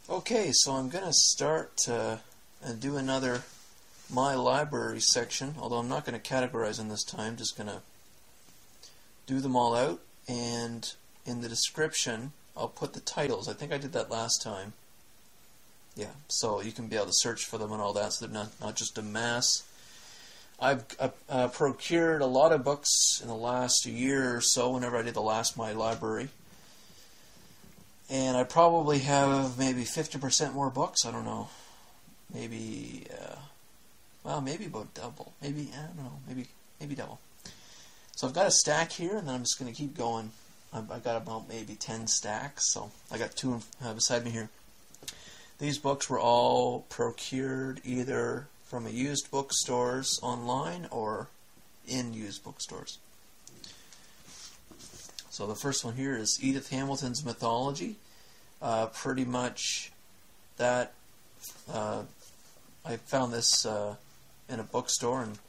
Okay, so I'm going to start and do another My Library section, although I'm not going to categorize them this time, just going to do them all out, and in the description I'll put the titles. I think I did that last time. Yeah, so you can be able to search for them and all that, so they're not just a mass. I've procured a lot of books in the last year or so, whenever I did the last My Library. And I probably have maybe 50% more books. I don't know. Maybe, well, maybe about double. Maybe, I don't know, maybe double. So I've got a stack here, and then I'm just going to keep going. I got about maybe 10 stacks, so I got two beside me here. These books were all procured either from a used bookstores online or in used bookstores. So the first one here is Edith Hamilton's Mythology. Pretty much that, I found this in a bookstore, and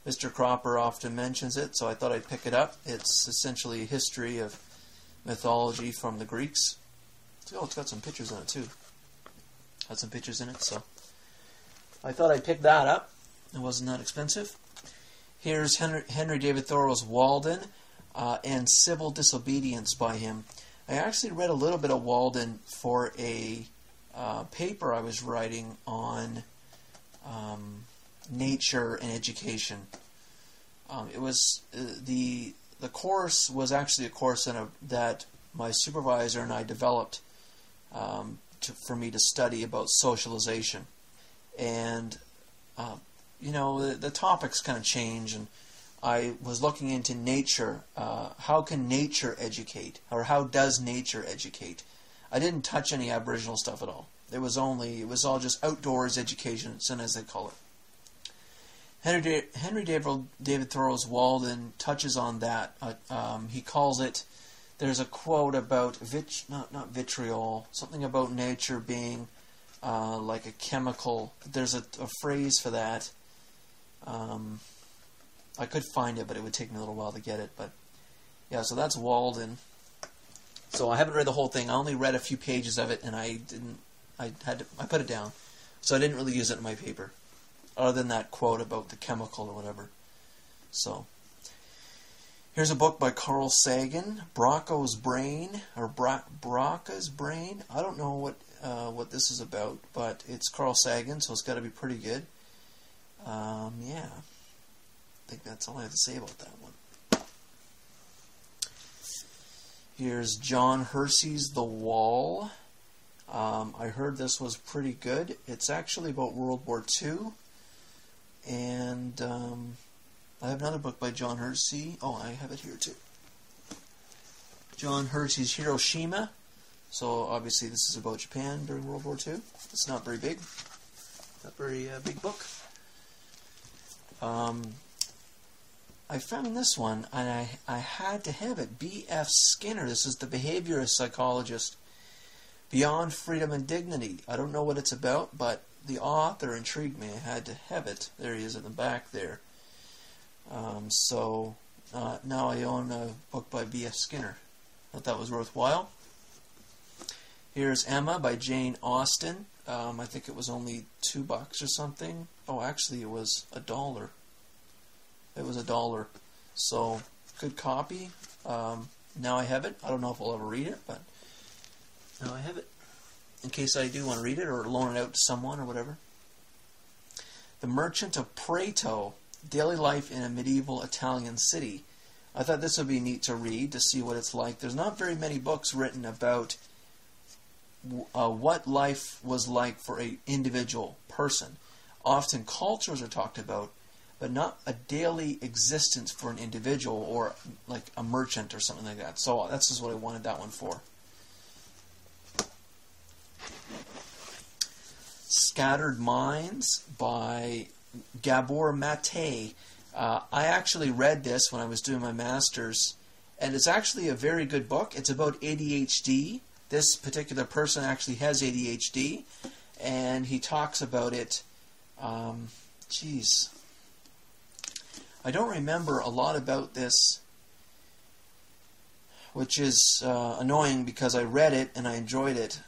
Mr. Cropper often mentions it, so I thought I'd pick it up. It's essentially a history of mythology from the Greeks. Oh, it's got some pictures in it too. Had some pictures in it, so I thought I'd pick that up. It wasn't that expensive. Here's Henry David Thoreau's Walden and Civil Disobedience by him. I actually read a little bit of Walden for a paper I was writing on nature and education. It was the course was actually a course that my supervisor and I developed for me to study about socialization, and you know, the topics kind of change, and I was looking into nature. How can nature educate, or how does nature educate? I didn't touch any Aboriginal stuff at all. It was all just outdoors education, as they call it. Henry David Thoreau's Walden touches on that. He calls it. There's a quote about not vitriol, something about nature being like a chemical. There's a phrase for that. I could find it, but it would take me a little while to get it. But yeah, so that's Walden. So I haven't read the whole thing. I only read a few pages of it, and I put it down. So I didn't really use it in my paper, other than that quote about the chemical or whatever. So here's a book by Carl Sagan, Broca's Brain, or Broca's Brain. I don't know what this is about, but it's Carl Sagan, so it's got to be pretty good. Yeah, I think that's all I have to say about that one. Here's John Hersey's The Wall. I heard this was pretty good. It's actually about World War II, and I have another book by John Hersey. Oh, I have it here too. John Hersey's Hiroshima. So obviously this is about Japan during World War II. It's not very big. Not very big book. I found this one, and I had to have it. B.F. Skinner. This is the behaviorist psychologist. Beyond Freedom and Dignity. I don't know what it's about, but the author intrigued me. I had to have it. There he is in the back there. So now I own a book by B.F. Skinner. Thought that was worthwhile. Here's Emma by Jane Austen. I think it was only $2 or something. Oh, actually it was $1. It was $1. So good copy. Now I have it. I don't know if I'll ever read it, but now I have it. In case I do want to read it or loan it out to someone or whatever. The Merchant of Prato. Daily Life in a Medieval Italian City. I thought this would be neat to read, to see what it's like. There's not very many books written about what life was like for an individual person. Often cultures are talked about, but not a daily existence for an individual, or like a merchant or something like that. So that's just what I wanted that one for. Scattered Minds by Gabor Mate. I actually read this when I was doing my master's, and it's actually a very good book. It's about ADHD. This particular person actually has ADHD, and he talks about it. Geez, I don't remember a lot about this, which is annoying because I read it and I enjoyed it.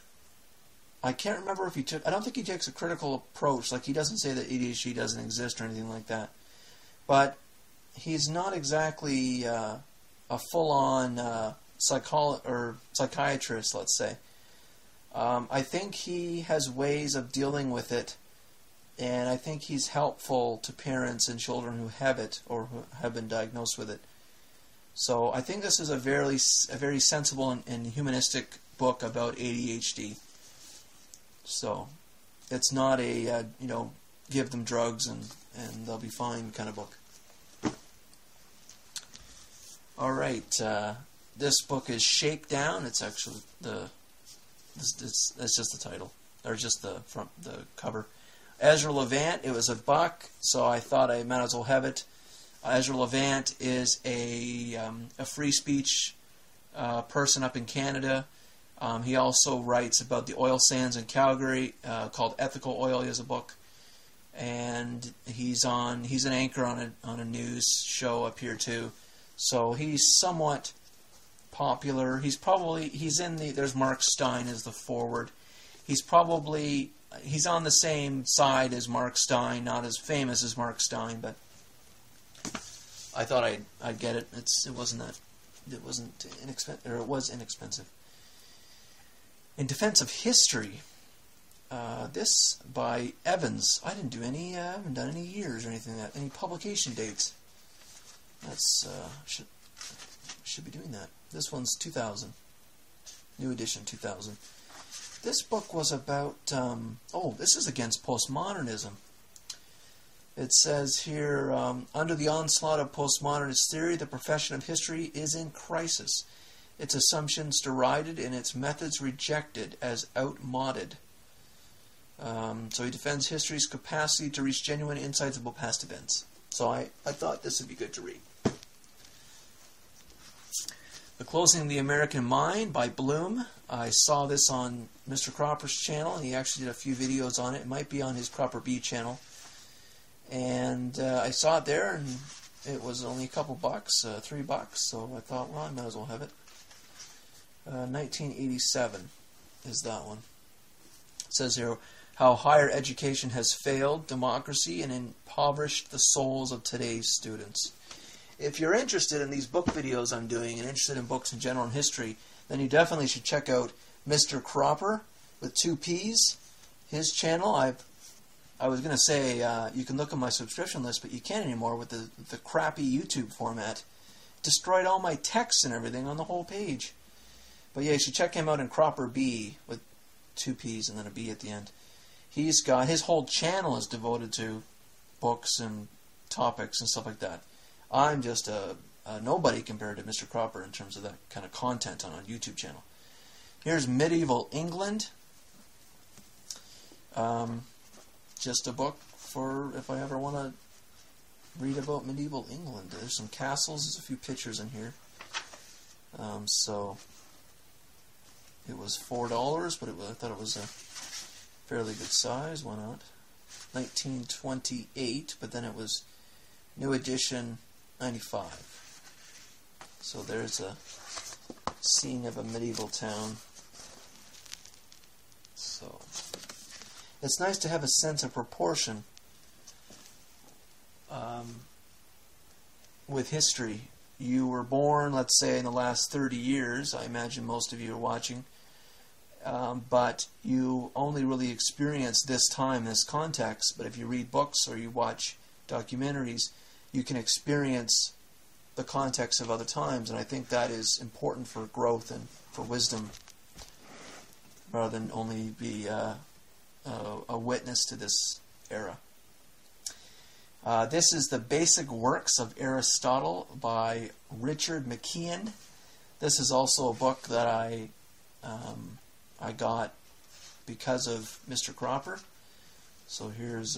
I can't remember if he took... I don't think he takes a critical approach. Like, he doesn't say that ADHD doesn't exist or anything like that. But he's not exactly a full-on psychiatrist, let's say. I think he has ways of dealing with it, and I think he's helpful to parents and children who have it or who have been diagnosed with it. So I think this is a very sensible and humanistic book about ADHD. So it's not a give them drugs and they'll be fine kind of book. All right, this book is Shakedown. It's actually it's just the title, or just the cover. Ezra Levant. It was $1, so I thought I might as well have it. Ezra Levant is a free speech person up in Canada. He also writes about the oil sands in Calgary, called Ethical Oil. He has a book, and he's an anchor on a news show up here too. So he's somewhat popular. He's in the... There's Mark Stein as the forward. He's on the same side as Mark Stein, not as famous as Mark Stein, but I thought I'd get it. It wasn't inexpensive, or it was inexpensive. In Defense of History, this by Evans. I haven't done any years or anything like that. Any publication dates? That's should be doing that. This one's 2000, new edition 2000. This book was about. This is against postmodernism. It says here, under the onslaught of postmodernist theory, the profession of history is in crisis. Its assumptions derided and its methods rejected as outmoded. So he defends history's capacity to reach genuine insights about past events. So I thought this would be good to read. The Closing of the American Mind by Bloom. I saw this on Mr. Cropper's channel, and he actually did a few videos on it. It might be on his Cropper B channel. And I saw it there, and it was only a couple bucks, $3. So I thought, well, I might as well have it. 1987 is that one. It says here, how higher education has failed democracy and impoverished the souls of today's students. If you're interested in these book videos I'm doing and interested in books in general and history, then you definitely should check out Mr. Cropper with 2 P's. His channel, I was going to say you can look at my subscription list, but you can't anymore with the crappy YouTube format. It destroyed all my text and everything on the whole page. But yeah, you should check him out in Cropper B with 2 P's and then a B at the end. He's got, his whole channel is devoted to books and topics and stuff like that. I'm just a nobody compared to Mr. Cropper in terms of that kind of content on a YouTube channel. Here's Medieval England. Just a book for if I ever want to read about medieval England. There's some castles, there's a few pictures in here. So it was $4, but I thought it was a fairly good size. Why not? 1928, but then it was new edition 95. So there's a scene of a medieval town. So it's nice to have a sense of proportion with history. You were born, let's say, in the last 30 years. I imagine most of you are watching. But you only really experience this time, this context. But if you read books or you watch documentaries, you can experience the context of other times. And I think that is important for growth and for wisdom, rather than only be a witness to this era. This is The Basic Works of Aristotle by Richard McKeon. This is also a book that I got because of Mr. Cropper. So here's,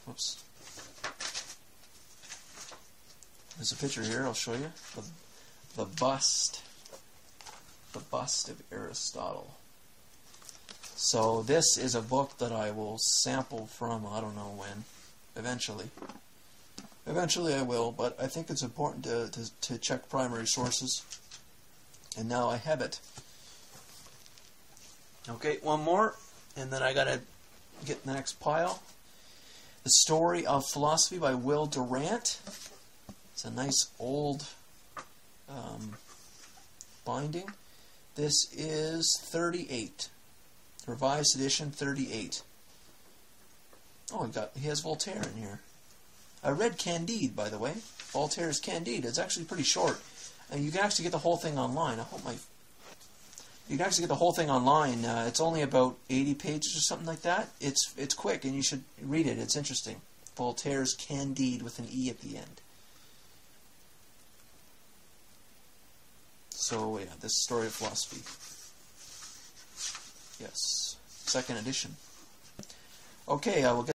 whoops. There's a picture here, I'll show you. The bust. The bust of Aristotle. So this is a book that I will sample from, I don't know when, eventually. Eventually I will, but I think it's important to check primary sources. And now I have it. Okay, one more. And then I gotta get the next pile. The Story of Philosophy by Will Durant. It's a nice old binding. This is 38. Revised edition 38. Oh, he has Voltaire in here. I read Candide, by the way. Voltaire's Candide. It's actually pretty short. And you can actually get the whole thing online. You can actually get the whole thing online. It's only about 80 pages or something like that. It's quick, and you should read it. It's interesting. Voltaire's Candide with an E at the end. So, yeah, this Story of Philosophy. Yes, second edition. Okay, I will get